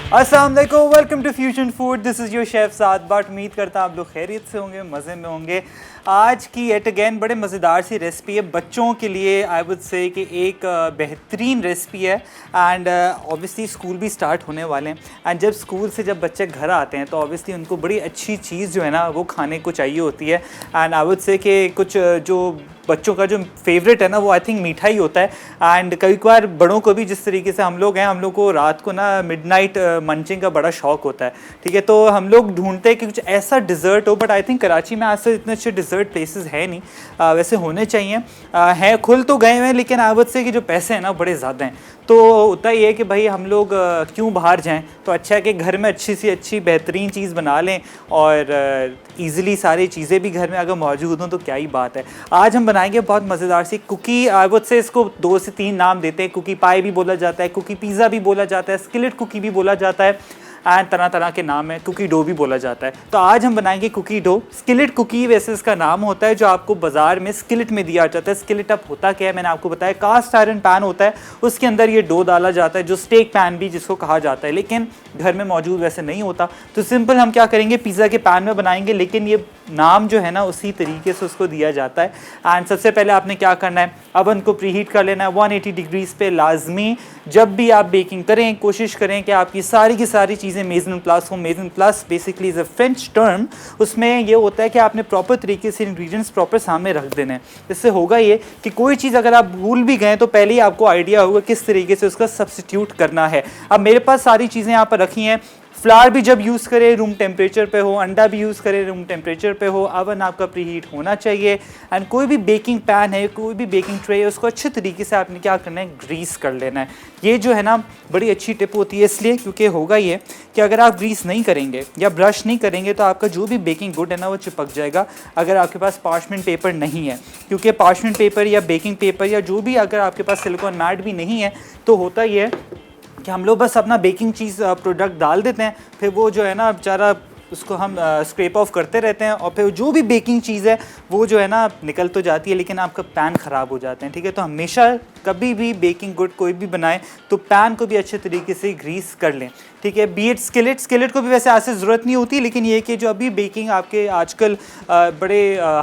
अस्सलाम वालेकुम, welcome to fusion food. This is your chef Saad Butt. उम्मीद करता हूँ आप लोग खैरियत से होंगे, मज़े में होंगे। आज की एट अगेन बड़े मज़ेदार सी रेसिपी है बच्चों के लिए। आई वुड से कि एक बेहतरीन रेसिपी है। एंड ऑब्वियसली स्कूल भी स्टार्ट होने वाले हैं। एंड जब स्कूल से जब बच्चे घर आते हैं तो ऑब्वियसली उनको बड़ी अच्छी चीज़ जो है ना वो खाने को चाहिए होती है। एंड आई वुड से कि कुछ जो बच्चों का जो फेवरेट है ना वो आई थिंक मीठा ही होता है। एंड कई बार बड़ों को भी, जिस तरीके से हम लोग हैं, हम लोग को रात को ना मिडनाइट मंचिंग का बड़ा शौक होता है, ठीक है। तो हम लोग ढूंढते हैं कि कुछ ऐसा डिज़र्ट हो, बट आई थिंक कराची में आज से इतने अच्छे डिज़र्ट प्लेसेस है नहीं। वैसे होने चाहिए, हैं, खुल तो गए हैं, लेकिन आवत से कि जो पैसे हैं ना बड़े ज़्यादा हैं। तो होता ही है कि भाई हम लोग क्यों बाहर जाएं, तो अच्छा है कि घर में अच्छी सी अच्छी बेहतरीन चीज़ बना लें। और ईज़िली सारी चीज़ें भी घर में अगर मौजूद हों तो क्या ही बात है। आज हम बनाएंगे बहुत मज़ेदार सी कुकी। आई वुड से इसको 2 से 3 नाम देते हैं। कुकी पाई भी बोला जाता है, कुकी पिज़्ज़ा भी बोला जाता है, स्किलेट कुकी भी बोला जाता है, एंड तरह तरह के नाम है। कुकी डो भी बोला जाता है। तो आज हम बनाएंगे कुकी डो। स्किलेट कुकी वैसे इसका नाम होता है, जो आपको बाजार में स्किलेट में दिया जाता है। स्किलेट अब होता क्या है, मैंने आपको बताया, कास्ट आयरन पैन होता है, उसके अंदर ये डो डाला जाता है, जो स्टेक पैन भी जिसको कहा जाता है, लेकिन घर में मौजूद वैसे नहीं होता। तो सिंपल हम क्या करेंगे, पिज़्ज़ा के पैन में बनाएंगे, लेकिन ये नाम जो है ना उसी तरीके से उसको दिया जाता है। एंड सबसे पहले आपने क्या करना है, अवन को प्रीहीट कर लेना है 180 डिग्रीज पे लाजमी। जब भी आप बेकिंग करें कोशिश करें कि आपकी सारी की सारी चीज़ें मेज़न प्लस हो। Mason plus basically is a French term. उसमें ये होता है कि आपने प्रॉपर तरीके से इंग्रेडिएंट्स प्रॉपर सामने रख देने हैं। इससे होगा ये कि कोई चीज़ अगर आप भूल भी गए तो पहले ही आपको आइडिया होगा किस तरीके से उसका सब्स्टिट्यूट करना है। अब मेरे पास सारी चीज़ें यहाँ पर रखी हैं। फ्लावर भी जब यूज़ करें रूम टेम्परेचर पे हो, अंडा भी यूज़ करें रूम टेम्परेचर पे हो, अवन आपका प्रीहीट होना चाहिए। एंड कोई भी बेकिंग पैन है, कोई भी बेकिंग ट्रे है, उसको अच्छे तरीके से आपने क्या करना है, ग्रीस कर लेना है। ये जो है ना बड़ी अच्छी टिप होती है, इसलिए क्योंकि होगा ये कि अगर आप ग्रीस नहीं करेंगे या ब्रश नहीं करेंगे तो आपका जो भी बेकिंग गुड है ना वो चिपक जाएगा, अगर आपके पास पार्चमेंट पेपर नहीं है। क्योंकि पार्चमेंट पेपर या बेकिंग पेपर या जो भी, अगर आपके पास सिलिकॉन मैट भी नहीं है, तो होता ही है कि हम लोग बस अपना बेकिंग चीज़ प्रोडक्ट डाल देते हैं, फिर वो जो है ना बेचारा उसको हम स्क्रैप ऑफ करते रहते हैं, और फिर जो भी बेकिंग चीज़ है वो जो है ना निकल तो जाती है, लेकिन आपका पैन ख़राब हो जाते हैं, ठीक है। तो हमेशा कभी भी बेकिंग गुड कोई भी बनाए तो पैन को भी अच्छे तरीके से ग्रीस कर लें, ठीक है। बीट स्किलेट को भी वैसे आज से ज़रूरत नहीं होती, लेकिन ये कि जो अभी बेकिंग आपके आजकल बड़े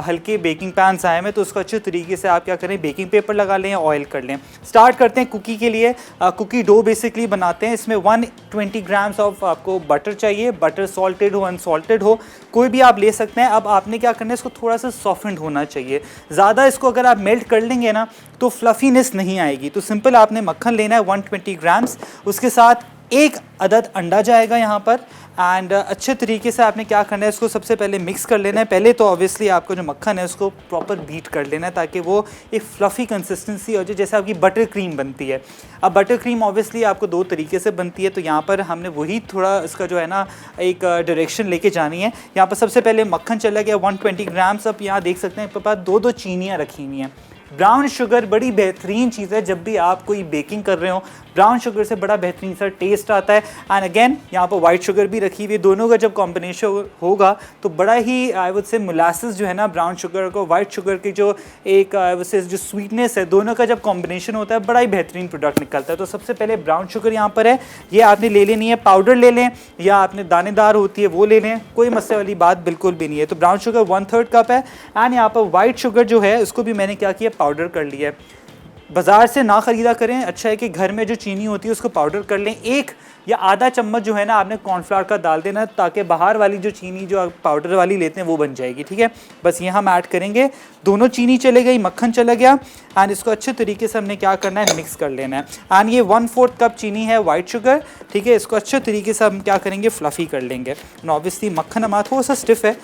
हल्के बेकिंग पैन्स आए हैं, तो उसको अच्छे तरीके से आप क्या करें, बेकिंग पेपर लगा लें, ऑयल कर लें। स्टार्ट करते हैं कुकी के लिए। कुकी डो बेसिकली बनाते हैं। इसमें 120 ग्राम्स ऑफ आपको बटर चाहिए। बटर सॉल्टेड हो अनसॉल्टेड हो, कोई भी आप ले सकते हैं। अब आपने क्या करना है, इसको थोड़ा सा सॉफ्टेंड होना चाहिए। ज़्यादा इसको अगर आप मेल्ट कर लेंगे ना तो फ्लफीनेस नहीं आएगी। तो सिंपल आपने मक्खन लेना है 120 ग्राम्स, उसके साथ 1 अदद अंडा जाएगा यहाँ पर। एंड अच्छे तरीके से आपने क्या करना है, इसको सबसे पहले मिक्स कर लेना है। पहले तो ऑब्वियसली आपको जो मक्खन है उसको प्रॉपर बीट कर लेना है, ताकि वो एक फ्लफ़ी कंसिस्टेंसी हो जाए, जैसे आपकी बटर क्रीम बनती है। अब बटर क्रीम ऑब्वियसली आपको 2 तरीके से बनती है, तो यहाँ पर हमने वही थोड़ा इसका जो है ना एक डायरेक्शन लेके जानी है। यहाँ पर सबसे पहले मक्खन चला गया 120 ग्राम्स। अब यहाँ देख सकते हैं आपके पास 2-2 चीनियाँ रखी हुई हैं। ब्राउन शुगर बड़ी बेहतरीन चीज़ है, जब भी आप कोई बेकिंग कर रहे हो ब्राउन शुगर से बड़ा बेहतरीन सा टेस्ट आता है। एंड अगेन यहाँ पर वाइट शुगर भी रखी हुई है। दोनों का जब कॉम्बिनेशन होगा तो बड़ा ही आई वुड से मोलासेस जो है ना, ब्राउन शुगर को वाइट शुगर की जो एक आई वुड से जो स्वीटनेस है, दोनों का जब कॉम्बिनेशन होता है बड़ा ही बेहतरीन प्रोडक्ट निकलता है। तो सबसे पहले ब्राउन शुगर यहाँ पर है, ये आपने ले लेनी है। पाउडर ले लें या आपने दानेदार होती है वो ले लें, कोई मसले वाली बात बिल्कुल भी नहीं है। तो ब्राउन शुगर 1/3 कप है। एंड यहाँ पर वाइट शुगर जो है उसको भी मैंने क्या किया, पाउडर कर लिया है। बाज़ार से ना ख़रीदा करें, अच्छा है कि घर में जो चीनी होती है उसको पाउडर कर लें। 1 या आधा चम्मच जो है ना आपने कॉर्नफ्लावर का डाल देना, ताकि बाहर वाली जो चीनी जो पाउडर वाली लेते हैं वो बन जाएगी, ठीक है। बस ये हम ऐड करेंगे। दोनों चीनी चले गई, मक्खन चला गया। एंड इसको अच्छे तरीके से हमने क्या करना है, मिक्स कर लेना है। एंड ये 1/4 कप चीनी है वाइट शुगर, ठीक है। इसको अच्छे तरीके से हम क्या करेंगे, फ्लफ़ी कर लेंगे। एंड ऑब्वियसली मक्खन हमारा थोड़ा सा स्टिफ है।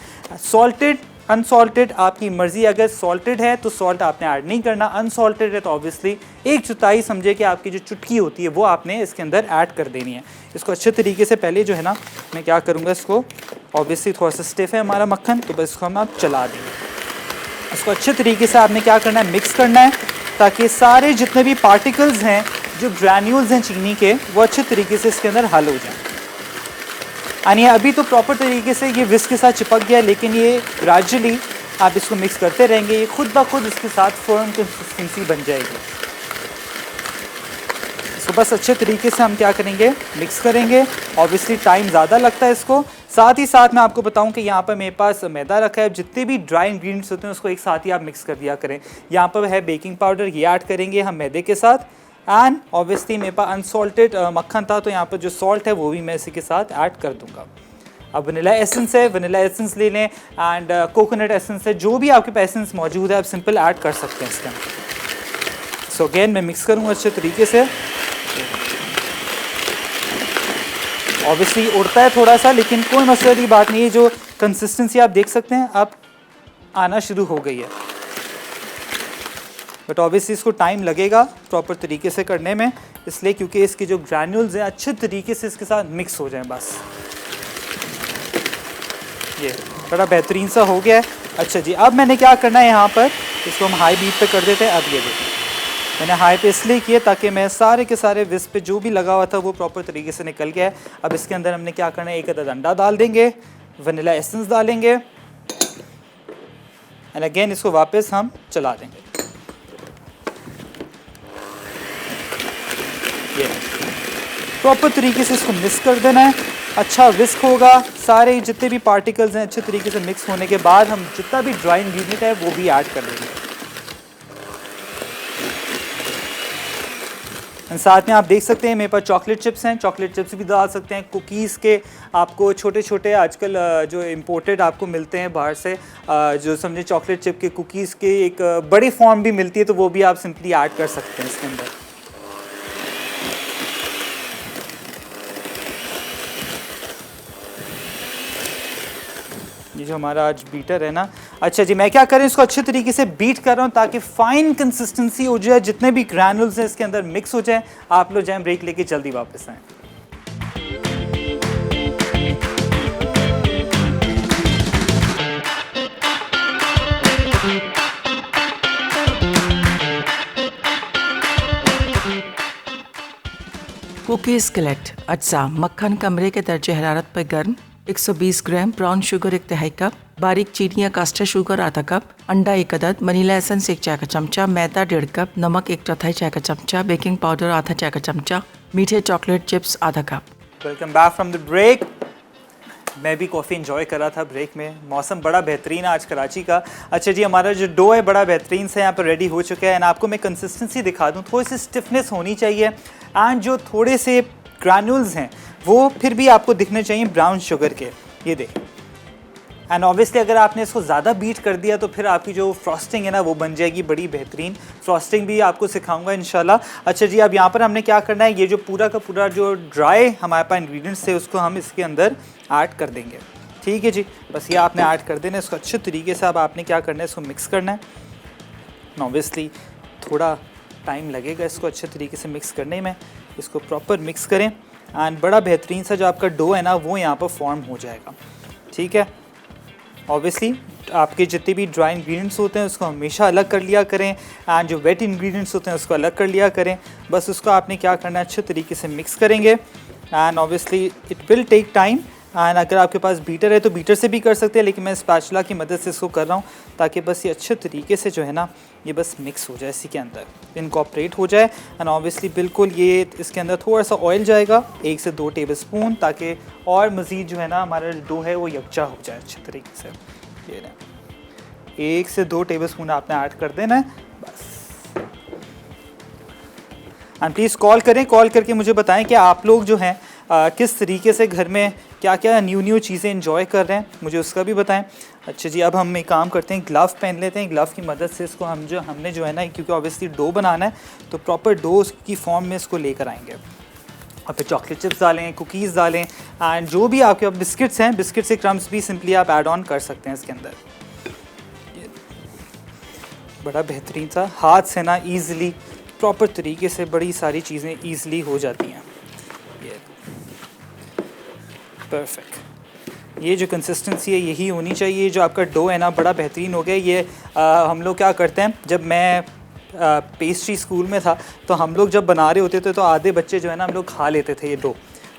सॉल्टेड अनसॉल्टेड आपकी मर्ज़ी, अगर सॉल्टेड है तो सॉल्ट आपने ऐड नहीं करना, अनसॉल्टेड है तो ऑब्वियसली 1/4 समझे कि आपकी जो चुटकी होती है वो आपने इसके अंदर ऐड कर देनी है। इसको अच्छे तरीके से पहले जो है ना मैं क्या करूँगा, इसको ऑब्वियसली थोड़ा सा स्टिफ है हमारा मक्खन, तो बस इसको हम आप चला देंगे। इसको अच्छे तरीके से आपने क्या करना है, मिक्स करना है, ताकि सारे जितने भी पार्टिकल्स हैं, जो ग्रैन्यूल्स हैं चीनी के, वो अच्छे तरीके से इसके अंदर हल हो जाएँ। यानी अभी तो प्रॉपर तरीके से ये विस्क के साथ चिपक गया, लेकिन ये ग्रेजुअली आप इसको मिक्स करते रहेंगे, ये खुद ब खुद इसके साथ फर्म कंसिस्टेंसी बन जाएगी। तो बस अच्छे तरीके से हम क्या करेंगे, मिक्स करेंगे। ऑब्वियसली टाइम ज़्यादा लगता है इसको। साथ ही साथ मैं आपको बताऊं कि यहाँ पर मेरे पास मैदा रखा है, जितने भी ड्राई इंग्रेडिएंट्स होते हैं उसको एक साथ ही आप मिक्स कर दिया करें। यहाँ पर है बेकिंग पाउडर, ये ऐड करेंगे हम मैदे के साथ। एंड ऑब्वियसली मेरे पास अनसॉल्टेड मक्खन था, तो यहाँ पर जो सॉल्ट है वो भी मैं इसी के साथ ऐड कर दूँगा। अब वनीला एसेंस है, वनीला एसेंस ले लें। एंड कोकोनट एसेंस है, जो भी आपके पास एसेंस मौजूद है आप सिंपल ऐड कर सकते हैं इसके अंदर। सो अगेन मैं मिक्स करूँगा अच्छे तरीके से। ऑब्वियसली उड़ता है थोड़ा सा, लेकिन कोई मसले की बात नहीं है। जो कंसिस्टेंसी आप देख सकते हैं अब आना शुरू हो गई है, बट ऑब्वियसली इसको टाइम लगेगा प्रॉपर तरीके से करने में, इसलिए क्योंकि इसके जो ग्रैन्यूल्स हैं अच्छे तरीके से इसके साथ मिक्स हो जाएं। बस ये बड़ा बेहतरीन सा हो गया है। अच्छा जी, अब मैंने क्या करना है, यहाँ पर इसको हम हाई बीट पे कर देते हैं। अब ये देखिए मैंने हाई पे इसलिए किए ताकि मैं सारे के सारे विस्क पे जो भी लगा हुआ था वो प्रॉपर तरीके से निकल गया है। अब इसके अंदर हमने क्या करना है, एक अदद अंडा डाल देंगे, वनीला एसेंस डालेंगे एंड अगेन इसको वापस हम चला देंगे। ये प्रॉपर तरीके से इसको मिक्स कर देना है। अच्छा विस्क होगा, सारे जितने भी पार्टिकल्स हैं अच्छे तरीके से मिक्स होने के बाद हम जितना भी ड्राई इंग्रेडिएंट है वो भी ऐड कर देंगे। साथ में आप देख सकते हैं मेरे पास चॉकलेट चिप्स हैं, चॉकलेट चिप्स भी डाल सकते हैं। कुकीज़ के आपको छोटे छोटे आजकल जो इम्पोर्टेड आपको मिलते हैं बाहर से, जो समझे चॉकलेट चिप के कुकीज़ के एक बड़ी फॉर्म भी मिलती है, तो वो भी आप सिंपली ऐड कर सकते हैं इसके अंदर। ये जो हमारा आज बीटर है ना, अच्छा जी मैं क्या करें, इसको अच्छे तरीके से बीट कर रहा हूँ ताकि फाइन कंसिस्टेंसी हो जाए, जितने भी ग्रैनुल्स हैं इसके अंदर मिक्स हो जाए। आप लोग जाएं ब्रेक लेके जल्दी वापस आएँ। कुकीज़ कलेक्ट अज्जा मक्खन कमरे के दर्जे हरारत पर गर्म, 120 ग्राम, ब्राउन शुगर 1/2 कप, बारीक चीनी या कास्टर शुगर आधा कप, अंडा 1 अदद, वनीला एसेंस 1 चाय का चमचा, मैदा 1.5 कप, नमक 1/4 चाय का चमचा, बेकिंग पाउडर आधा चाय का चमचा, मीठे चॉकलेट चिप्स आधा cup. Welcome back from the break. मैं भी कॉफ़ी इंजॉय कर रहा था ब्रेक में, मौसम बड़ा बेहतरीन है आज कराची का। अच्छा जी हमारा जो डो है बड़ा बेहतरीन से यहाँ पर रेडी हो चुका है। एंड आपको मैं कंसिस्टेंसी दिखा दूँ, थोड़ी सी स्टिफनेस होनी चाहिए एंड जो थोड़े से ग्रैन्यूल्स हैं वो फिर भी आपको दिखने चाहिए ब्राउन शुगर के, ये देख। एंड ऑब्वियसली अगर आपने इसको ज़्यादा बीट कर दिया तो फिर आपकी जो फ्रॉस्टिंग है ना वो बन जाएगी बड़ी बेहतरीन। फ्रॉस्टिंग भी आपको सिखाऊंगा इंशाल्लाह। अच्छा जी अब यहाँ पर हमने क्या करना है, ये जो पूरा का पूरा जो ड्राई हमारे पास इंग्रेडिएंट्स थे उसको हम इसके अंदर ऐड कर देंगे। ठीक है जी, बस ये आपने ऐड कर देना है इसको अच्छे तरीके से। अब आपने क्या करना है, इसको मिक्स करना है। ऑब्वियसली थोड़ा टाइम लगेगा इसको अच्छे तरीके से मिक्स करने में, इसको प्रॉपर मिक्स करें एंड बड़ा बेहतरीन सा जो आपका डो है ना वो यहाँ पर फॉर्म हो जाएगा। ठीक है, ऑब्वियसली आपके जितने भी ड्राई इंग्रेडिएंट्स होते हैं उसको हमेशा अलग कर लिया करें एंड जो वेट इंग्रेडिएंट्स होते हैं उसको अलग कर लिया करें। बस उसको आपने क्या करना है, अच्छे तरीके से मिक्स करेंगे and obviously it will take time. And अगर आपके पास बीटर है तो बीटर से भी कर सकते हैं, लेकिन मैं स्पैचुला की मदद से इसको कर रहा हूँ ताकि बस ये अच्छे तरीके से जो है ना ये बस मिक्स हो जाए, इसी के अंदर इनकॉपरेट हो जाए। एंड ऑब्वियसली बिल्कुल ये इसके अंदर थोड़ा सा ऑयल जाएगा 1 से 2 टेबलस्पून, ताकि और मज़ीद जो है ना हमारा डो है वो यकजा हो जाए अच्छे तरीके से। ये ना 1 से 2 टेबलस्पून आपने ऐड कर देना है बस। एंड प्लीज़ कॉल करें, कॉल करके मुझे बताएं कि आप लोग जो हैं किस तरीके से घर में क्या क्या न्यू चीज़ें एंजॉय कर रहे हैं, मुझे उसका भी बताएं। अच्छा जी अब हम एक काम करते हैं, ग्लव पहन लेते हैं। ग्लव की मदद से इसको हमने जो है ना, क्योंकि ऑब्वियसली डो बनाना है तो प्रॉपर डो की फॉर्म में इसको लेकर आएंगे। और फिर चॉकलेट चिप्स डालें, कुकीज़ डालें एंड जो भी आपके पास बिस्किट्स हैं, बिस्किट से क्रम्स भी सिंपली आप ऐड ऑन कर सकते हैं इसके अंदर। बड़ा बेहतरीन सा हाथ से ना ईज़िली प्रॉपर तरीके से बड़ी सारी चीज़ें ईज़िली हो जाती हैं। परफेक्ट, ये जो कंसिस्टेंसी है यही होनी चाहिए। जो आपका डो है ना बड़ा बेहतरीन हो गया। ये हम लोग क्या करते हैं, जब मैं पेस्ट्री स्कूल में था तो हम लोग जब बना रहे होते थे तो आधे बच्चे जो है ना हम लोग खा लेते थे ये डो।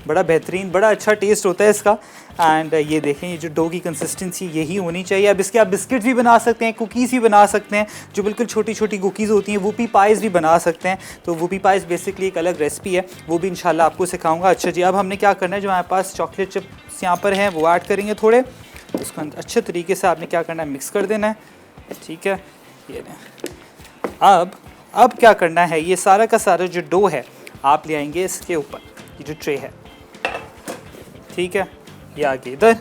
बड़ा बेहतरीन, बड़ा अच्छा टेस्ट होता है इसका। एंड ये देखें, ये जो डो की कंसिस्टेंसी यही होनी चाहिए। अब इसके आप बिस्किट्स भी बना सकते हैं, कुकीज़ भी बना सकते हैं, जो बिल्कुल छोटी छोटी कुकीज़ होती हैं। वूपी पाइज़ भी बना सकते हैं। तो वूपी पाइज़ बेसिकली एक अलग रेसिपी है, वो भी इंशाल्लाह आपको सिखाऊंगा। अच्छा जी, अब हमने क्या करना है, जो हमारे पास चॉकलेट चिप्स यहाँ पर हैं वो ऐड करेंगे थोड़े। उसको अच्छे तरीके से आपने क्या करना है, मिक्स कर देना है। ठीक है, ये अब क्या करना है, ये सारा का सारा जो डो है आप ले आएंगे इसके ऊपर, ये जो ट्रे है, ठीक है, ये आगे इधर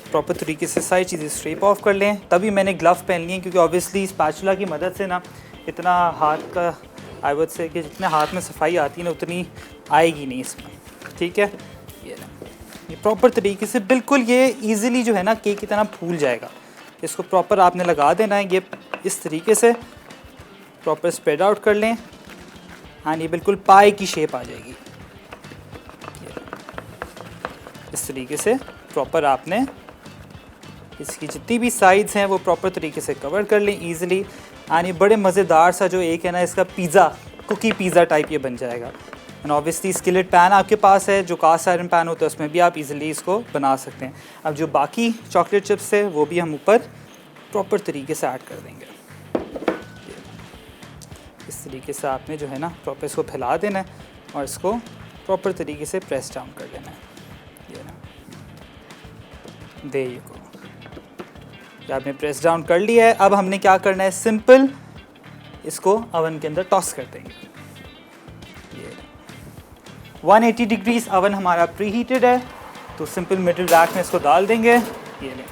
प्रॉपर तरीके से सारी चीज़ें स्ट्रेप ऑफ कर लें। तभी मैंने ग्लव पहन लिए, क्योंकि ऑब्वियसली स्पैचुला की मदद से ना इतना हाथ का आई वुड से कि जितने हाथ में सफाई आती है ना उतनी आएगी नहीं इसमें। ठीक है, ये प्रॉपर तरीके से बिल्कुल ये ईज़िली जो है ना केक की तरह फूल जाएगा। इसको प्रॉपर आपने लगा देना है, ये इस तरीके से प्रॉपर स्प्रेड आउट कर लें एंड ये बिल्कुल पाई की शेप आ जाएगी। इस तरीके से प्रॉपर आपने इसकी जितनी भी साइड्स हैं वो प्रॉपर तरीके से कवर कर लें ईज़िली। एंड ये बड़े मज़ेदार सा जो एक है ना इसका पिज़्ज़ा, कुकी पिज़्ज़ा टाइप ये बन जाएगा। एंड ऑब्वियसली स्किलेट पैन आपके पास है, जो कास्ट आयरन पैन होता है उसमें भी आप इजीली इसको बना सकते हैं। अब जो बाकी चॉकलेट चिप्स है वो भी हम ऊपर प्रॉपर तरीके से ऐड कर देंगे। इस तरीके से आपने जो है ना प्रॉपर इसको फैला देना है और इसको प्रॉपर तरीके से प्रेस डाउन कर देना है। ये ना, देयर यू गो, ये आपने प्रेस डाउन कर लिया है। अब हमने क्या करना है, सिंपल इसको अवन के अंदर टॉस कर देंगे। 180 डिग्रीज अवन हमारा प्री हीटेड है, तो सिंपल मिडिल रैक में इसको डाल देंगे। ये लें,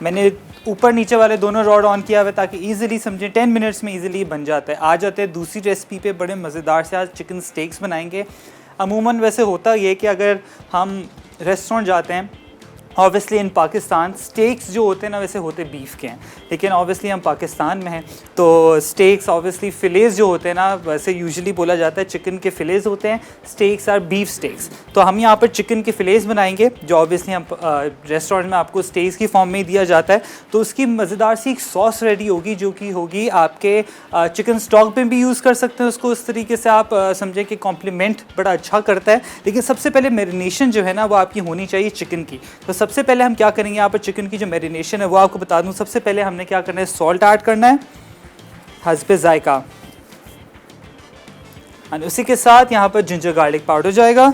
मैंने ऊपर नीचे वाले दोनों रॉड ऑन किया हुआ है ताकि इजीली समझें 10 मिनट्स में इजीली बन जाता है। आ जाते हैं दूसरी रेसिपी पे, बड़े मज़ेदार से आज चिकन स्टेक्स बनाएंगे। अमूमन वैसे होता ये कि अगर हम रेस्टोरेंट जाते हैं, ऑब्वियसली इन पाकिस्तान स्टेक्स जो होते हैं ना वैसे होते बीफ के हैं, लेकिन ऑब्वियसली हम पाकिस्तान में हैं तो स्टेक्स ऑब्वियसली फ़िलेज़ जो होते हैं ना, वैसे यूजुअली बोला जाता है चिकन के फ़िलेज़ होते हैं, स्टेक्स आर बीफ स्टेक्स। तो हम यहाँ पर चिकन के फ़िलेज़ बनाएंगे, जो ऑब्वियसली हम रेस्टोरेंट में आपको स्टेक्स की फॉर्म में ही दिया जाता है। तो उसकी मज़ेदार सी एक सॉस रेडी होगी, जो कि होगी आपके चिकन स्टॉक में भी यूज़ कर सकते हैं उसको। उस तरीके से आप समझें कि कॉम्प्लीमेंट बड़ा अच्छा करता है। लेकिन सबसे पहले मैरिनेशन जो है ना वो आपकी होनी चाहिए चिकन की। तो सबसे पहले हम क्या करेंगे, यहाँ पर चिकन की जो मैरिनेशन है वो आपको बता दूं। सबसे पहले हमने क्या करना है, सॉल्ट ऐड करना है हस्बे जायका, और उसी के साथ यहाँ पर जिंजर गार्लिक पाउडर जाएगा।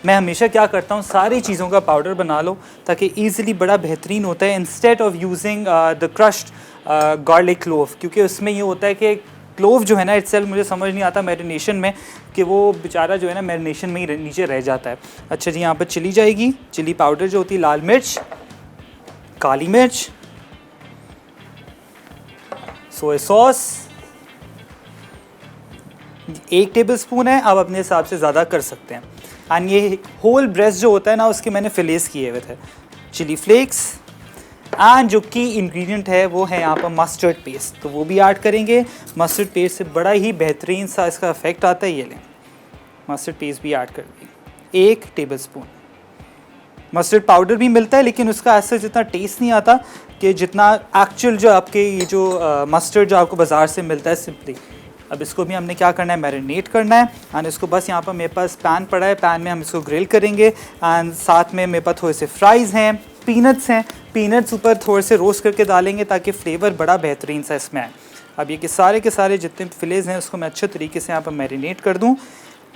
मैं हमेशा क्या करता हूँ, सारी चीज़ों का पाउडर बना लो ताकि ईजिली बड़ा बेहतरीन होता है, instead of using the crushed garlic clove, क्योंकि उसमें ये होता है कि क्लोव जो है ना इटसेल्फ मुझे समझ नहीं आता मैरिनेशन में कि वो बेचारा जो है ना मैरिनेशन में ही नीचे रह जाता है। अच्छा जी, यहाँ पर चिली जाएगी, चिली पाउडर जो होती है, लाल मिर्च, काली मिर्च, सोया सॉस 1 टेबलस्पून है, आप अपने हिसाब से ज़्यादा कर सकते हैं। एंड ये होल ब्रेस्ट जो होता है ना उसके मैंने फिलेस किए हुए थे, चिली फ्लेक्स, एंड जो की इंग्रेडिएंट है वो है यहाँ पर मस्टर्ड पेस्ट, तो वो भी ऐड करेंगे। मस्टर्ड पेस्ट से बड़ा ही बेहतरीन सा इसका इफेक्ट आता है। ये लें, मस्टर्ड पेस्ट भी ऐड कर देंगे 1 टेबलस्पून। मस्टर्ड पाउडर भी मिलता है लेकिन उसका ऐसा जितना टेस्ट नहीं आता कि जितना एक्चुअल जो आपके ये जो मस्टर्ड जो आपको बाज़ार से मिलता है सिंपली। अब इसको भी हमने क्या करना है, मैरिनेट करना है। एंड इसको बस यहाँ पर मेरे पास पैन पड़ा है, पैन में हम इसको ग्रिल करेंगे। एंड साथ में मेरे पास थोड़े से फ्राइज़ हैं, पीनट्स हैं, पीनट्स ऊपर थोड़े से रोस्ट करके डालेंगे ताकि फ्लेवर बड़ा बेहतरीन सा इसमें आए। अब ये कि सारे के सारे जितने फिलेज़ हैं उसको मैं अच्छे तरीके से यहाँ पर मैरिनेट कर दूँ।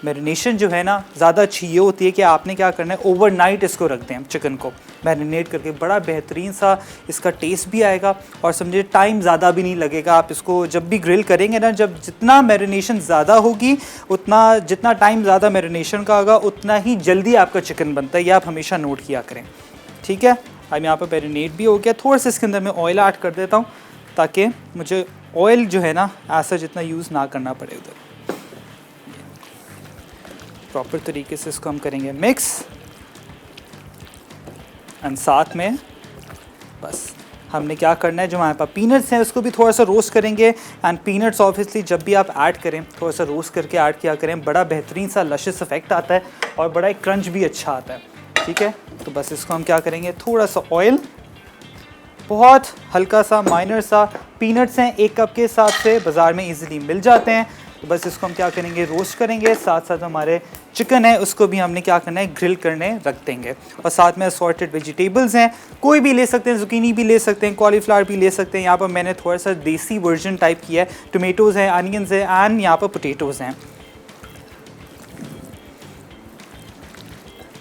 मैरिनेशन जो है ना ज़्यादा अच्छी ये होती है कि आपने क्या करना है, ओवरनाइट इसको रख दें चिकन को मैरिनेट करके, बड़ा बेहतरीन सा इसका टेस्ट भी आएगा और समझिए टाइम ज़्यादा भी नहीं लगेगा। आप इसको जब भी ग्रिल करेंगे ना, जब जितना मैरिनेशन ज़्यादा होगी उतना, जितना टाइम ज़्यादा मैरिनेशन का होगा उतना ही जल्दी आपका चिकन बनता है। ये आप हमेशा नोट किया करें, ठीक है। अब यहाँ पर मैरिनेट भी हो गया, थोड़ा सा इसके अंदर मैं ऑयल ऐड कर देता हूँ ताकि मुझे ऑयल जो है ना ऐसा जितना यूज़ ना करना पड़े उधर। प्रॉपर तरीके से इसको हम करेंगे मिक्स, एंड साथ में बस हमने क्या करना है, जो हमारे पास पीनट्स हैं उसको भी थोड़ा सा रोस्ट करेंगे। एंड पीनट्स ऑब्वियसली जब भी आप ऐड करें थोड़ा सा रोस्ट करके ऐड किया करें, बड़ा बेहतरीन सा लशियस इफेक्ट आता है और बड़ा एक क्रंच भी अच्छा आता है, ठीक है। तो बस इसको हम क्या करेंगे, थोड़ा सा ऑयल, बहुत हल्का सा माइनर सा, पीनट्स हैं 1 कप के हिसाब से बाज़ार में इजीली मिल जाते हैं। तो बस इसको हम क्या करेंगे, रोस्ट करेंगे। साथ साथ हमारे चिकन है उसको भी हमने क्या करना है, ग्रिल करने रख देंगे। और साथ में असॉर्टेड वेजिटेबल्स हैं, कोई भी ले सकते हैं, जुकीनी भी ले सकते हैं, कॉलीफ्लावर भी ले सकते हैं। यहाँ पर मैंने थोड़ा सा देसी वर्जन टाइप किया है, टोमेटोज़ हैं, अनियंस हैं एंड यहाँ पर पोटैटोज़ हैं।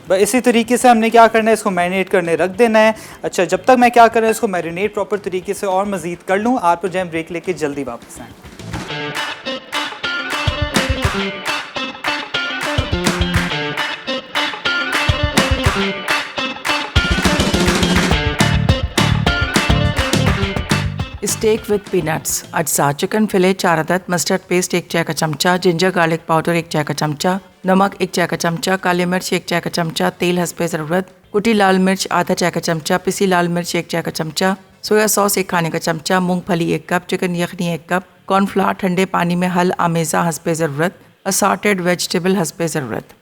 बस इसी तरीके से हमने क्या करना है, इसको मैरिनेट करने रख देना है। अच्छा, जब तक मैं क्या कर रहा हूँ, इसको मैरिनेट प्रॉपर तरीके से और मज़ीद कर लूँ, आप तो जाएँ ब्रेक लेके जल्दी वापस आएँ। स्टेक विद पीनट्स अज्जा, चिकन फिले 4 अदद, मस्टर्ड पेस्ट 1 चाय का चमचा, जिंजर गार्लिक पाउडर 1 चाय का चमचा, नमक 1 चाय का चमचा, काली मिर्च 1 चाय का चमचा, तेल हस्बे ज़रूरत, कुटी लाल मिर्च आधा चाय का चमचा, पिसी लाल मिर्च 1 चाय का चमचा, सोया सॉस 1 खाने का चमचा, मूंगफली 1 कप, चिकन यखनी 1 कप, कॉर्नफ्लावर ठंडे पानी में हल आमेज़ा हस्बे ज़रूरत, असॉर्टेड वेजिटेबल हस्बे ज़रूरत।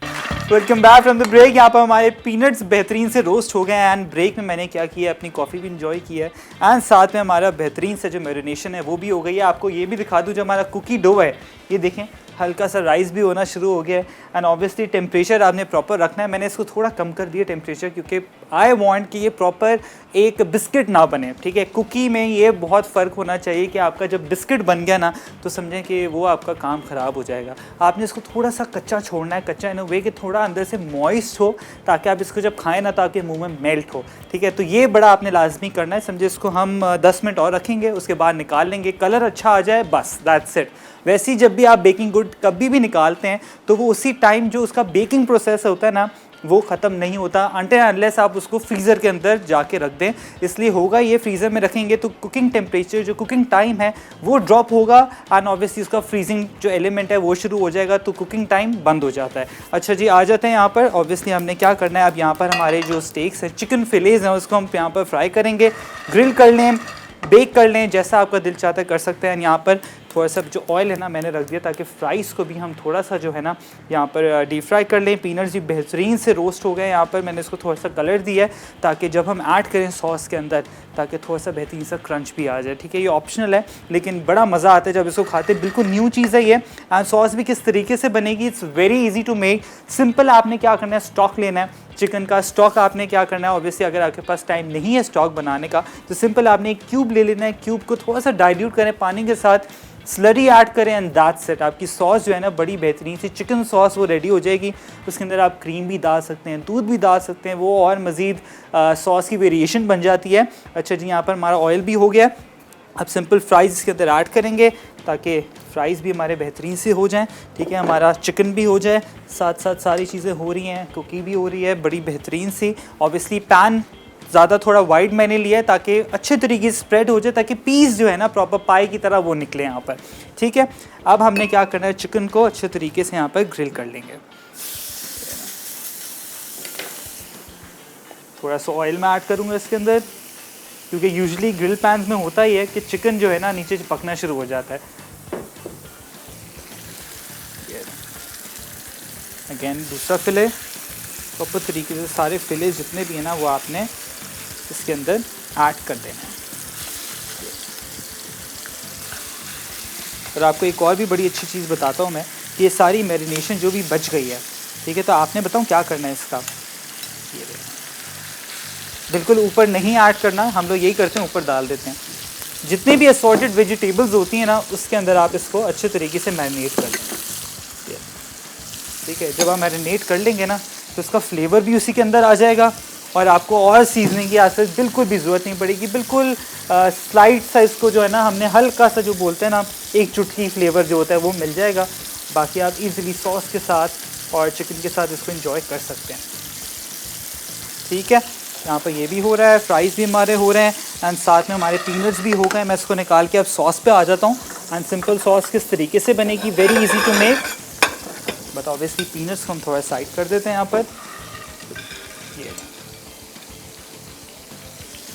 Welcome back from the break. यहाँ पर हमारे पीनट्स बेहतरीन से रोस्ट हो गए हैं एंड ब्रेक में मैंने क्या किया, अपनी कॉफ़ी भी इंजॉय की है एंड साथ में हमारा बेहतरीन से जो मैरिनेशन है वो भी हो गई है। आपको ये भी दिखा दूँ, जो हमारा कुकी डो है ये देखें हल्का सा राइस भी होना शुरू हो गया है एंड ऑब्वियसली टेम्परेचर आपने प्रॉपर रखना है। मैंने इसको थोड़ा कम कर दिया टेम्परेचर, क्योंकि आई वांट कि ये प्रॉपर एक बिस्किट ना बने, ठीक है। कुकी में ये बहुत फ़र्क होना चाहिए कि आपका जब बिस्किट बन गया ना तो समझें कि वो आपका काम ख़राब हो जाएगा। आपने इसको थोड़ा सा कच्चा छोड़ना है, कच्चा इन अ वे कि थोड़ा अंदर से मॉइस्ट हो, ताकि आप इसको जब खाएँ ना तो आपके मुँह में मेल्ट हो, ठीक है। तो ये बड़ा आपने लाजमी करना है, समझे। इसको हम 10 मिनट और रखेंगे, उसके बाद निकाल लेंगे, कलर अच्छा आ जाए, बस दैट्स इट। वैसे ही जब भी आप बेकिंग गुड कभी भी निकालते हैं तो वो उसी टाइम जो उसका बेकिंग प्रोसेस होता है ना वो ख़त्म नहीं होता अनटिल अनलेस आप उसको फ्रीज़र के अंदर जाके रख दें। इसलिए होगा ये, फ्रीज़र में रखेंगे तो कुकिंग टेम्परेचर जो कुकिंग टाइम है वो ड्रॉप होगा एंड ऑब्वियसली उसका फ्रीजिंग जो एलिमेंट है वो शुरू हो जाएगा, तो कुकिंग टाइम बंद हो जाता है। अच्छा जी, आ जाते हैं यहाँ पर। ऑब्वियसली हमने क्या करना है, अब यहाँ पर हमारे जो स्टेक्स हैं, चिकन फिलेज़ हैं, उसको हम यहाँ पर फ्राई करेंगे, ग्रिल कर लें, बेक कर लें, जैसा आपका दिल चाहता है कर सकते हैं। यहाँ पर थोड़ा सा जो ऑयल है ना मैंने रख दिया, ताकि फ्राइज़ को भी हम थोड़ा सा जो है ना यहाँ पर डीप फ्राई कर लें। पीनट्स भी बेहतरीन से रोस्ट हो गए। यहाँ पर मैंने इसको थोड़ा सा कलर दिया है ताकि जब हम ऐड करें सॉस के अंदर ताकि थोड़ा सा बेहतरीन सा क्रंच भी आ जाए, ठीक है। ये ऑप्शनल है लेकिन बड़ा मज़ा आता है जब इसको खाते, बिल्कुल न्यू चीज़ है ये। एंड सॉस भी किस तरीके से बनेगी, it's very easy to make. Simple आपने क्या करना है, स्टॉक लेना है, चिकन का स्टॉक आपने क्या करना है, ऑब्वियसली अगर आपके पास टाइम नहीं है स्टॉक बनाने का तो सिंपल आपने एक क्यूब ले लेना है। क्यूब को थोड़ा सा डाइल्यूट करें पानी के साथ, स्लरी ऐड करें एंड दैट्स इट। आपकी सॉस जो है ना बड़ी बेहतरीन सी चिकन सॉस वो रेडी हो जाएगी। उसके अंदर आप क्रीम भी डाल सकते हैं, दूध भी डाल सकते हैं, वो और मज़ीद सॉस की वेरिएशन बन जाती है। अच्छा जी, यहाँ पर हमारा ऑयल भी हो गया। अब सिंपल फ्राइज़ इसके अंदर ऐड करेंगे ताकि फ़्राइज़ भी हमारे बेहतरीन से हो जाएं, ठीक है। हमारा चिकन भी हो जाए, साथ साथ सारी चीज़ें हो रही हैं, कुकी भी हो रही है बड़ी बेहतरीन सी। ऑब्वियसली पैन ज़्यादा थोड़ा वाइड मैंने लिया है ताकि अच्छे तरीके से स्प्रेड हो जाए, ताकि पीस जो है ना प्रॉपर पाई की तरह वो निकले यहाँ पर, ठीक है। अब हमने क्या करना है, चिकन को अच्छे तरीके से यहाँ पर ग्रिल कर लेंगे। थोड़ा सा ऑयल में ऐड करूँगा इसके अंदर, क्योंकि यूजुअली ग्रिल पैन में होता ही है कि चिकन जो है ना नीचे पकना शुरू हो जाता है। अगेन दूसरा फिले, प्रॉपर तरीके से सारे फिले जितने भी हैं ना वो आपने इसके अंदर ऐड कर देना है। और आपको एक और भी बड़ी अच्छी चीज़ बताता हूँ मैं, कि ये सारी मैरिनेशन जो भी बच गई है, ठीक है, तो आपने बताऊँ क्या करना है इसका, ये बिल्कुल ऊपर नहीं ऐड करना, हम लोग यही करते हैं ऊपर डाल देते हैं। जितनी भी असॉर्टेड वेजिटेबल्स होती हैं ना उसके अंदर आप इसको अच्छे तरीके से मैरिनेट कर लें, ठीक है। जब आप मैरिनेट कर लेंगे ना तो उसका फ्लेवर भी उसी के अंदर आ जाएगा और आपको और सीजनिंग की आज बिल्कुल भी ज़रूरत नहीं पड़ेगी। बिल्कुल स्लाइड सा इसको जो है ना हमने हल्का सा जो बोलते हैं ना एक चुटकी फ्लेवर जो होता है वो मिल जाएगा। बाकी आप इजीली सॉस के साथ और चिकन के साथ इसको एंजॉय कर सकते हैं, ठीक है। यहाँ पर ये भी हो रहा है, फ्राइज़ भी हमारे हो रहे हैं एंड साथ में हमारे पीनट्स भी हो गए। मैं इसको निकाल के अब सॉस पे आ जाता हूँ एंड सिंपल सॉस किस तरीके से बनेगी, very easy to make. But obviously peanuts को हम थोड़ा साइड कर देते हैं यहाँ पर। ये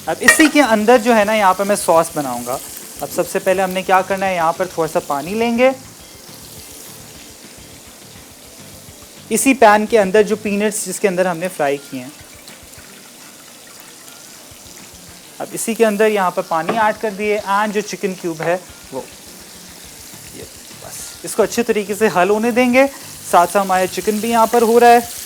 अब इसी के अंदर जो है ना यहाँ पर मैं सॉस बनाऊंगा। अब सबसे पहले हमने क्या करना है, यहाँ पर थोड़ा सा पानी लेंगे, इसी पैन के अंदर जो पीनट्स जिसके अंदर हमने फ्राई किए हैं, अब इसी के अंदर यहाँ पर पानी ऐड कर दिए एंड जो चिकन क्यूब है वो, ये बस इसको अच्छे तरीके से हल होने देंगे। साथ साथ हमारा चिकन भी यहाँ पर हो रहा है।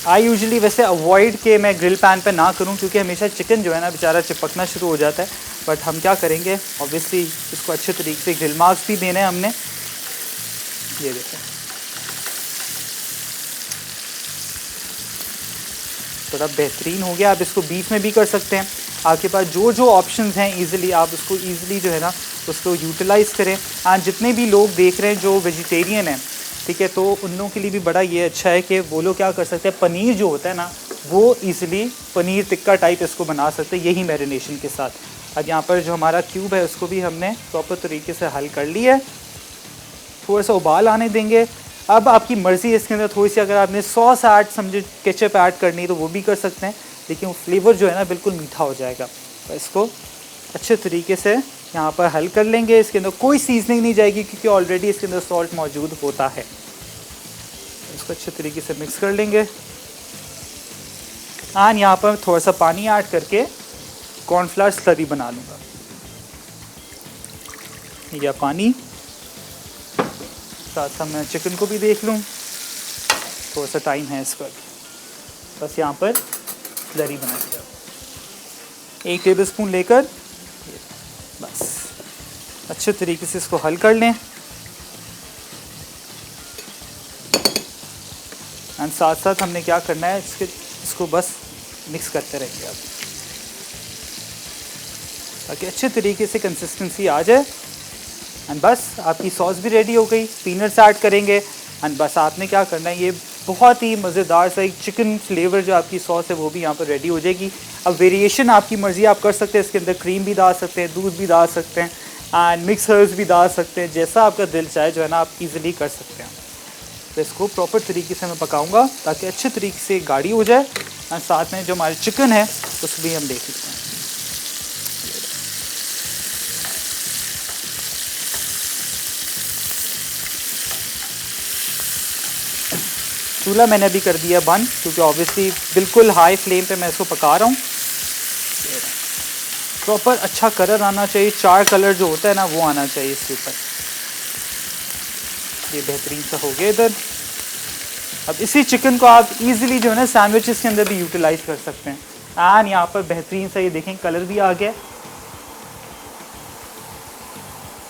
आई यूजुअली वैसे अवॉइड के मैं ग्रिल पैन पे ना करूं, क्योंकि हमेशा चिकन जो है ना बेचारा चिपकना शुरू हो जाता है। बट हम क्या करेंगे, ऑब्वियसली इसको अच्छे तरीके से ग्रिल मार्क्स भी देने हैं हमने। ये देखें, थोड़ा बेहतरीन हो गया। आप इसको बीफ में भी कर सकते हैं। आपके पास जो जो ऑप्शंस हैं ईज़िली आप उसको ईज़िली जो है ना उसको यूटिलाइज़ करें। एंड जितने भी लोग देख रहे हैं जो वेजिटेरियन हैं, ठीक है, तो उन लोगों के लिए भी बड़ा ये अच्छा है कि वो लोग क्या कर सकते हैं, पनीर जो होता है ना वो ईज़िली पनीर टिक्का टाइप इसको बना सकते हैं यही मैरिनेशन के साथ। अब यहाँ पर जो हमारा क्यूब है उसको भी हमने प्रॉपर तरीके से हल कर लिया है। थोड़ा सा उबाल आने देंगे। अब आपकी मर्ज़ी है इसके अंदर थोड़ी सी, अगर आपने सॉस ऐड समझे केचप ऐड करनी है तो वो भी कर सकते हैं, लेकिन वो फ्लेवर जो है ना बिल्कुल मीठा हो जाएगा। तो इसको अच्छे तरीके से यहाँ पर हल कर लेंगे। इसके अंदर कोई सीजनिंग नहीं जाएगी क्योंकि ऑलरेडी इसके अंदर सॉल्ट मौजूद होता है। इसको अच्छे तरीके से मिक्स कर लेंगे। एंड यहाँ पर थोड़ा सा पानी ऐड करके कॉर्नफ्लावर स्लरी बना लूँगा। या पानी साथ साथ मैं चिकन को भी देख लूँ, थोड़ा सा टाइम है इस पर। बस यहाँ पर स्लरी बना दिया 1 टेबलस्पून लेकर, बस अच्छे तरीके से इसको हल कर लें। एंड साथ साथ हमने क्या करना है, इसको बस मिक्स करते रहेंगे आप, ताकि अच्छे तरीके से कंसिस्टेंसी आ जाए। एंड बस आपकी सॉस भी रेडी हो गई। पीनट्स ऐड करेंगे एंड बस आपने क्या करना है, ये बहुत ही मज़ेदार सा एक चिकन फ्लेवर जो आपकी सॉस है वो भी यहाँ पर रेडी हो जाएगी। अब वेरिएशन आपकी मर्ज़ी आप कर सकते हैं, इसके अंदर क्रीम भी डाल सकते हैं, दूध भी डाल सकते हैं एंड मिक्स हर्ब्स भी डाल सकते हैं, जैसा आपका दिल चाहे जो है ना आप इजीली कर सकते हैं। तो इसको प्रॉपर तरीके से मैं पकाऊंगा ताकि अच्छे तरीके से गाढ़ी हो जाए। और साथ में जो हमारे चिकन है उसको भी हम देख लेते हैं। चूल्हा मैंने अभी कर दिया बंद, क्योंकि ऑब्वियसली बिल्कुल हाई फ्लेम पे मैं इसको पका रहा हूँ। प्रॉपर अच्छा कलर आना चाहिए, 4 कलर जो होता है ना वो आना चाहिए इसके ऊपर। ये बेहतरीन सा हो गया इधर। अब इसी चिकन को आप इजीली जो है ना सैंडविचेस के अंदर भी यूटिलाइज कर सकते हैं। एंड यहाँ पर बेहतरीन सा ये देखें कलर भी आ गया,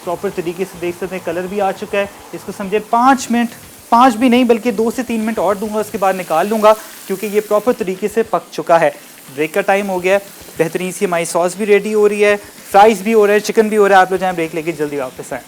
प्रॉपर तरीके से देख सकते हैं कलर भी आ चुका है। इसको समझे 5 मिनट, 5 भी नहीं बल्कि 2 से 3 मिनट और दूंगा, उसके बाद निकाल लूँगा क्योंकि ये प्रॉपर तरीके से पक चुका है। ब्रेक का टाइम हो गया है। बेहतरीन सी हमारी सॉस भी रेडी हो रही है, फ्राइज़ भी हो रहे हैं, चिकन भी हो रहा है। आप लोग जहाँ ब्रेक लेके जल्दी वापस आएँ।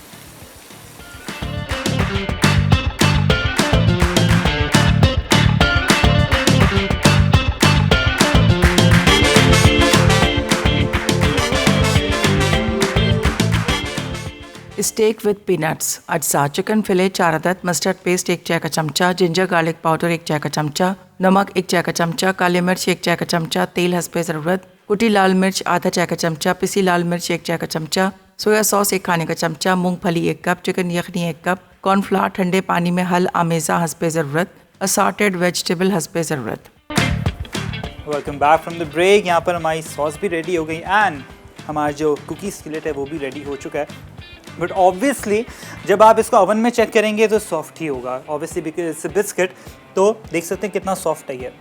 स्टेक विद पीनट्स अज्जा, चिकन फिले 4 अदद, मस्टर्ड पेस्ट 1 चाय का चमचा, जिंजर गार्लिक पाउडर 1 चाय का चमचा, नमक 1 चाय का चमचा, काली मिर्च 1 चाय का चमचा, तेल हस्बे ज़रूरत, कुटी लाल मिर्च आधा चाय का चमचा, पिसी लाल मिर्च 1 चाय का चमचा, सोया सॉस 1 खाने का चमचा, मूंगफली 1 कप, चिकन यखनी 1 कप, कॉर्नफ्लावर ठंडे पानी में हल आमेज़ा हस्बे ज़रूरत, असॉर्टेड वेजिटेबल हस्बे ज़रूरत। Welcome back from the break. यहाँ पर हमारी सॉस भी रेडी हो गई एंड हमारा जो कुकी स्किलेट है वो भी रेडी हो चुका है। बट ऑब्वियसली जब आप इसको ओवन में चेक करेंगे तो सॉफ्ट ही होगा, obviously because it's a biscuit. तो देख सकते हैं कितना सॉफ्ट है ये।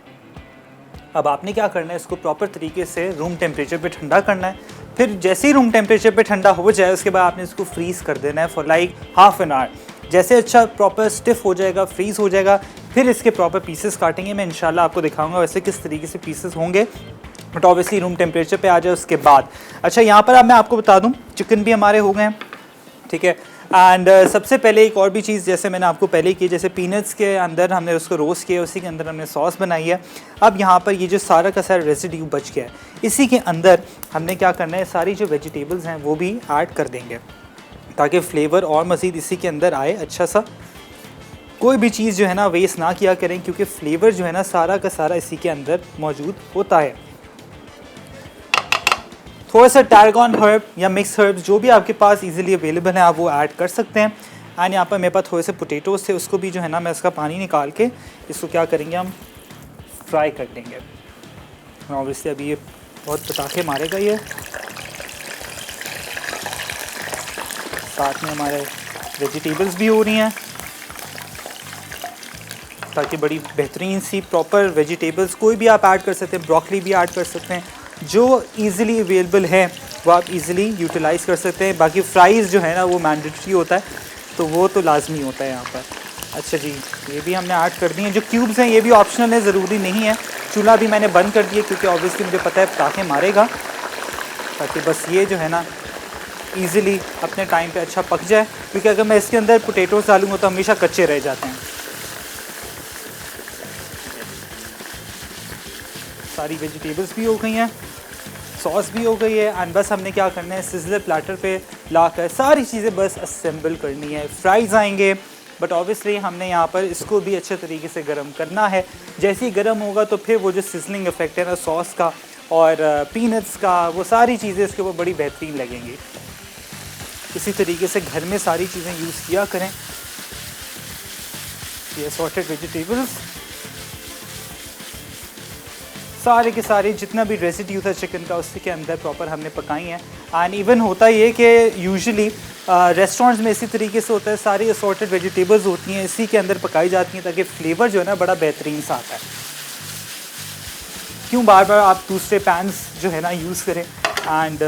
अब आपने क्या करना है, इसको प्रॉपर तरीके से रूम टेम्परेचर पे ठंडा करना है। फिर जैसे ही रूम टेम्परेचर पे ठंडा हो जाए उसके बाद आपने इसको फ्रीज़ कर देना है for like half an hour. जैसे अच्छा प्रॉपर स्टिफ हो जाएगा, फ्रीज़ हो जाएगा, फिर इसके प्रॉपर पीसेस काटेंगे। मैं इंशाल्लाह आपको दिखाऊंगा वैसे किस तरीके से पीसेस होंगे, बट ऑब्वियसली रूम टेम्परेचर पे आ जाए उसके बाद। अच्छा यहाँ पर अब मैं आपको बता दूँ चिकन भी हमारे हो गए हैं, ठीक है। एंड सबसे पहले एक और भी चीज़ जैसे मैंने आपको पहले की, जैसे पीनट्स के अंदर हमने उसको रोस्ट किया, उसी के अंदर हमने सॉस बनाई है। अब यहाँ पर ये जो सारा का सारा रेसिड्यू बच गया है, इसी के अंदर हमने क्या करना है, सारी जो वेजिटेबल्स हैं वो भी ऐड कर देंगे ताकि फ्लेवर और मज़ीद इसी के अंदर आए अच्छा सा। कोई भी चीज़ जो है ना वेस्ट ना किया करें क्योंकि फ्लेवर जो है ना सारा का सारा इसी के अंदर मौजूद होता है। थोड़ा सा टैरगॉन हर्ब या मिक्स हर्ब्स जो भी आपके पास इजीली अवेलेबल है आप वो ऐड कर सकते हैं। एंड यहाँ पर मेरे पास थोड़े से पोटैटोस थे, उसको भी जो है ना मैं इसका पानी निकाल के इसको क्या करेंगे हम फ्राई कर देंगे। ऑब्वियसली अभी ये बहुत पटाखे मारेगा ये। साथ में हमारे वेजिटेबल्स भी हो रही हैं, ताकि बड़ी बेहतरीन सी प्रॉपर वेजिटेबल्स कोई भी आप ऐड कर सकते हैं, ब्रोकली भी ऐड कर सकते हैं, जो इजीली अवेलेबल है वो आप इजीली यूटिलाइज़ कर सकते हैं। बाकी फ्राइज़ जो है ना वो मैंडेटरी होता है, तो वो तो लाजमी होता है यहाँ पर। अच्छा जी, ये भी हमने ऐड कर दिए। जो क्यूब्स हैं ये भी ऑप्शनल है, ज़रूरी नहीं है। चूल्हा भी मैंने बंद कर दिया क्योंकि ऑब्वियसली मुझे पता है पटाखे मारेगा, ताकि बस ये जो है ना ईज़िली अपने टाइम पे अच्छा पक जाए, क्योंकि अगर मैं इसके अंदर पोटैटोस डालूँगा तो हमेशा कच्चे रह जाते हैं। सारी वेजिटेबल्स भी हो गई हैं, सॉस भी हो गई है, एंड बस हमने क्या करना है, सिज़लर प्लेटर पे लाकर सारी चीज़ें बस असेंबल करनी है। फ्राइज़ आएंगे, बट ऑब्वियसली हमने यहाँ पर इसको भी अच्छे तरीके से गर्म करना है। जैसे ही गर्म होगा तो फिर वो जो सिजलिंग इफेक्ट है ना सॉस का और पीनट्स का, वो सारी चीज़ें इसके ऊपर बड़ी बेहतरीन लगेंगी। इसी तरीके से घर में सारी चीज़ें यूज़ किया करें। ये असॉर्टेड वेजिटेबल्स सारे के सारे जितना भी रेसिड्यू था चिकन का उसी के अंदर प्रॉपर हमने पकाई हैं। एंड इवन होता ये कि यूजुअली रेस्टोरेंट्स में इसी तरीके से होता है, सारी असॉर्टेड वेजिटेबल्स होती हैं इसी के अंदर पकाई जाती हैं, ताकि फ्लेवर जो है ना बड़ा बेहतरीन सा आता है। क्यों बार बार आप दूसरे पैन्स जो है ना यूज़ करें, एंड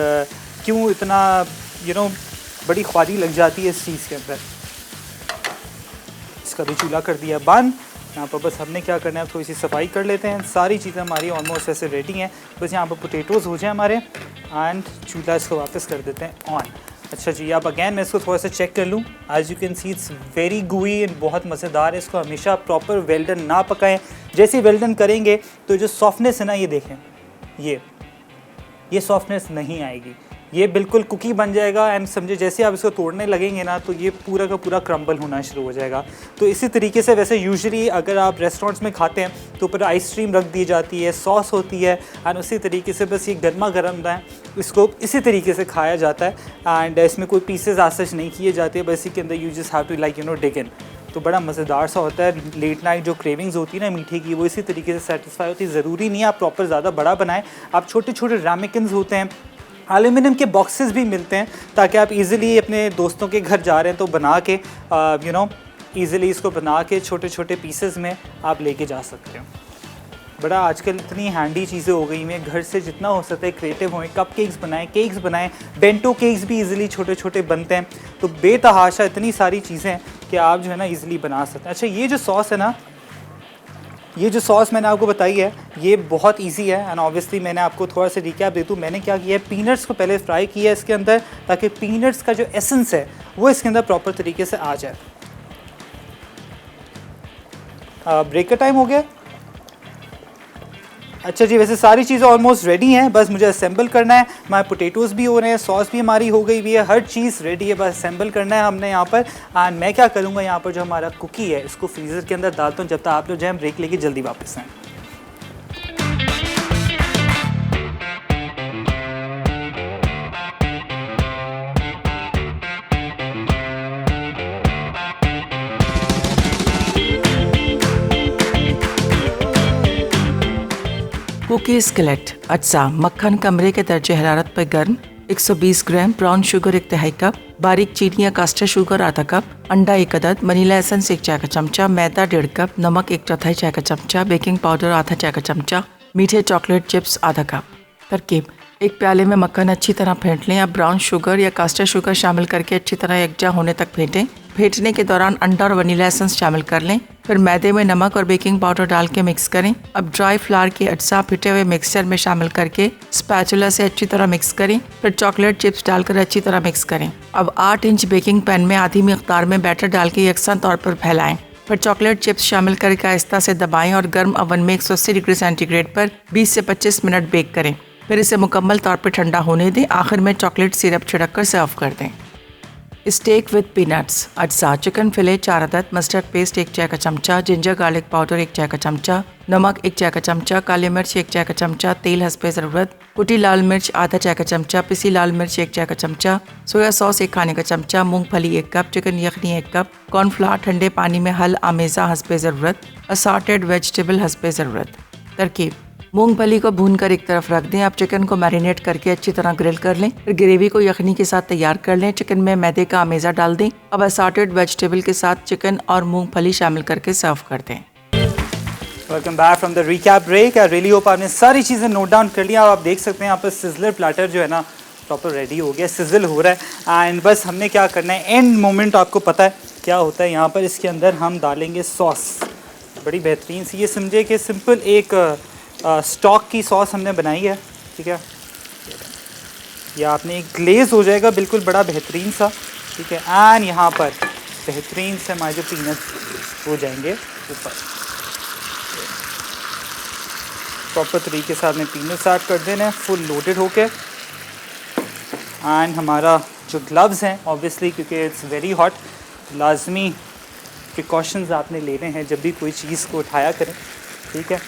क्यों इतना बड़ी ख्वारी लग जाती है इस चीज़ के अंदर। इसका भी चूल्हा कर दिया बंद। यहाँ पर बस हमने क्या करना है, थोड़ी सी सफाई कर लेते हैं। सारी चीज़ें हमारी ऑलमोस्ट ऐसे रेडी हैं, बस यहाँ पर पोटैटोज़ हो जाए हमारे, एंड चूल्हा इसको वापस कर देते हैं ऑन। अच्छा जी, अब अगैन मैं इसको थोड़ा सा चेक कर लूँ। As you can see it's very gooey and बहुत मज़ेदार है। इसको हमेशा प्रॉपर वेल्डन ना पकाएं। जैसे ही वेल्डन करेंगे तो जो सॉफ्टनेस है ना, ये देखें, ये सॉफ्टनेस नहीं आएगी, ये बिल्कुल कुकी बन जाएगा। एंड समझे जैसे आप इसको तोड़ने लगेंगे ना तो ये पूरा का पूरा क्रम्बल होना शुरू हो जाएगा। तो इसी तरीके से वैसे यूजुअली अगर आप रेस्टोरेंट्स में खाते हैं तो ऊपर आइस क्रीम रख दी जाती है, सॉस होती है, एंड उसी तरीके से बस ये गर्मा गर्म है, इसको इसी तरीके से खाया जाता है। एंड इसमें कोई पीसेज आज सच नहीं किए जाते, बस इसी के अंदर you just have to dig in. तो बड़ा मज़ेदार सा होता है। लेट नाइट जो क्रेविंग्स होती है ना मीठे की, वो इसी तरीके से सेटिस्फाई होती है। ज़रूरी नहीं है आप प्रॉपर ज़्यादा बड़ा बनाएं, आप छोटे छोटे रैमिकन्स होते हैं, एल्यूमिनियम के बॉक्सेस भी मिलते हैं, ताकि आप इजीली अपने दोस्तों के घर जा रहे हैं तो बना के इजीली इसको बना के छोटे छोटे पीसेस में आप लेके जा सकते हो। बड़ा आजकल इतनी हैंडी चीज़ें हो गई हैं, घर से जितना हो सकता है क्रिएटिव होएं, कप केक्स बनाएं, बेंटो केक्स भी इजीली छोटे छोटे बनते हैं। तो बेतहाशा इतनी सारी चीज़ें हैं कि आप जो है ना इजीली बना सकते हैं। अच्छा, ये जो सॉस है ना, ये जो सॉस मैंने आपको बताई है ये बहुत इजी है। एंड ऑब्वियसली मैंने आपको थोड़ा सा रिकैप दे दूँ, मैंने क्या किया है, पीनट्स को पहले फ्राई किया है इसके अंदर, ताकि पीनट्स का जो एसेंस है वो इसके अंदर प्रॉपर तरीके से आ जाए। ब्रेक का टाइम हो गया। अच्छा जी, वैसे सारी चीज़ें ऑलमोस्ट रेडी हैं, बस मुझे असेंबल करना है। हमारे पोटैटोज़ भी हो रहे हैं, सॉस भी हमारी हो गई भी है, हर चीज़ रेडी है, बस असेंबल करना है हमने यहाँ पर। एंड मैं क्या करूँगा, यहाँ पर जो हमारा कुकी है इसको फ्रीज़र के अंदर डालता हूँ, जब तक आप लोग जाएँ ब्रेक लेके जल्दी वापस आएँ। कुकी स्केलेट अज्जा मक्खन कमरे के दर्जे हरारत पर गर्म, 120 ग्राम ब्राउन शुगर 1/2 कप, बारीक चीनी या कास्टर शुगर आधा कप, अंडा 1 अदद, वनीला एसेंस 1 चाय का चमचा, मैदा 1.5 कप, नमक 1/4 चाय का चमचा, बेकिंग पाउडर आधा चाय का चमचा, मीठे चॉकलेट चिप्स आधा कप। तरकीब: एक प्याले में मक्खन अच्छी तरह फेंट लें। अब ब्राउन शुगर या कास्टर शुगर शामिल करके अच्छी तरह यकजा होने तक फेंटें। फेंटने के दौरान अंडा और वनीला एसेंस शामिल कर लें। फिर मैदे में नमक और बेकिंग पाउडर डाल के मिक्स करें। अब ड्राई फ्लावर के अज्जा फिटे हुए मिक्सचर में शामिल करके स्पैचुला से अच्छी तरह मिक्स करें। फिर चॉकलेट चिप्स डालकर अच्छी तरह मिक्स करें। अब 8 इंच बेकिंग पैन में आधी मिकदार में बैटर डाल के यकसा तौर पर फैलाएं। फिर चॉकलेट चिप्स शामिल करके आहिस्ता से दबाएं और गर्म ओवन में 180 डिग्री सेंटीग्रेड पर 20 से 25 मिनट बेक करें। फिर इसे मुकम्मल तौर पर ठंडा होने दें। आखिर में चॉकलेट सिरप छिड़क कर सर्व कर दें। स्टेक विद पीनट्स अज्जा चिकन फिले 4 अदद, मस्टर्ड पेस्ट 1 चाय का चमचा, जिंजर गार्लिक पाउडर 1 चाय का चमचा, नमक 1 चाय का चमचा, काली मिर्च 1 चाय का चमचा, तेल हस्बे ज़रूरत, कुटी लाल मिर्च आधा चाय का चमचा, पिसी लाल मिर्च 1 चाय का चमचा, सोया सॉस 1 खाने का चमचा, मूंगफली 1 कप, चिकन यखनी 1 कप, कॉर्नफ्लावर ठंडे पानी में हल आमेज़ा हस्बे ज़रूरत, असॉर्टेड वेजिटेबल हस्बे ज़रूरत। तरकीब: मूंगफली को भूनकर एक तरफ रख दें। अब चिकन को मैरिनेट करके अच्छी तरह ग्रिल कर लें। फिर ग्रेवी को यखनी के साथ तैयार कर लें। चिकन में मैदे का अमेज़ा डाल दें। अब असॉर्टेड वेजिटेबल के साथ चिकन और मूंगफली शामिल करके सर्व कर दें। Welcome back from the recap break. I really hope आपने सारी चीज़ें नोट डाउन कर लिया। आप देख सकते हैं यहाँ पर सिजलर प्लेटर जो है ना प्रॉपर रेडी हो गया, सिजल हो रहा है। एंड बस हमने क्या करना है, एंड मोमेंट आपको पता है क्या होता है। यहाँ पर इसके अंदर हम डालेंगे सॉस, बड़ी बेहतरीन सी, ये समझे कि सिंपल एक स्टॉक की सॉस हमने बनाई है, ठीक है। ये आपने एक ग्लेज हो जाएगा बिल्कुल बड़ा बेहतरीन सा, ठीक है। एंड यहाँ पर बेहतरीन से हमारे जो पीनट्स हो जाएंगे ऊपर, प्रॉपर तरीके से आपने पीनट्स ऐड कर देने हैं फुल लोडेड होके। एंड हमारा जो ग्लव्स हैं ऑब्वियसली क्योंकि इट्स वेरी हॉट, लाजमी प्रिकॉशंस आपने लेने हैं जब भी कोई चीज़ को उठाया करें, ठीक है।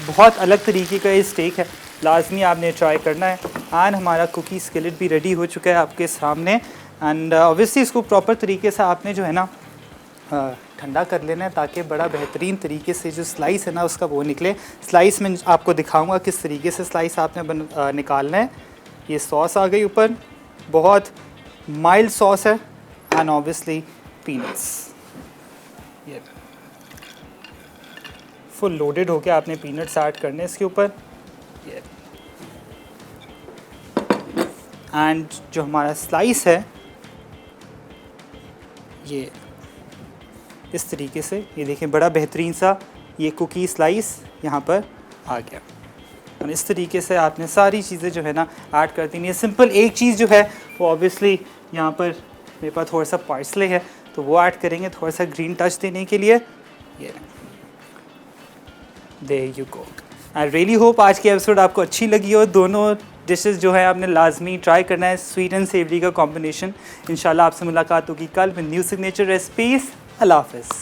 बहुत अलग तरीके का ये स्टेक है, लाजमी आपने ट्राई करना है। एंड हमारा कुकी स्किलेट भी रेडी हो चुका है आपके सामने। एंड ऑब्वियसली इसको प्रॉपर तरीके से आपने जो है ना ठंडा कर लेना है ताकि बड़ा बेहतरीन तरीके से जो स्लाइस है ना उसका वो निकले। स्लाइस में आपको दिखाऊंगा किस तरीके से स्लाइस आपने निकालना है। ये सॉस आ गई ऊपर, बहुत माइल्ड सॉस है। एंड ऑब्वियसली पीनट्स, ये फुल लोडेड होके आपने पीनट्स ऐड करने इसके ऊपर। ये एंड जो हमारा स्लाइस है ये इस तरीके से, ये देखें बड़ा बेहतरीन सा ये कुकी स्लाइस यहाँ पर आ गया। और इस तरीके से आपने सारी चीज़ें जो है ना ऐड कर देनी है। सिंपल एक चीज़ जो है वो ऑब्वियसली यहाँ पर मेरे पास थोड़ा सा पार्सले है तो वो ऐड करेंगे थोड़ा सा ग्रीन टच देने के लिए। ये there you go. I really hope आज की एपिसोड आपको अच्छी लगी हो। दोनों डिशेस जो है आपने लाजमी ट्राई करना है, स्वीट एंड सेवरी का कॉम्बिनेशन। इंशाल्लाह आपसे मुलाकात होगी कल विद न्यू सिग्नेचर रेसिपीज़। अल्लाह हाफ़िज़।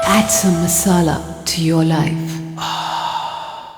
Add some masala to your life.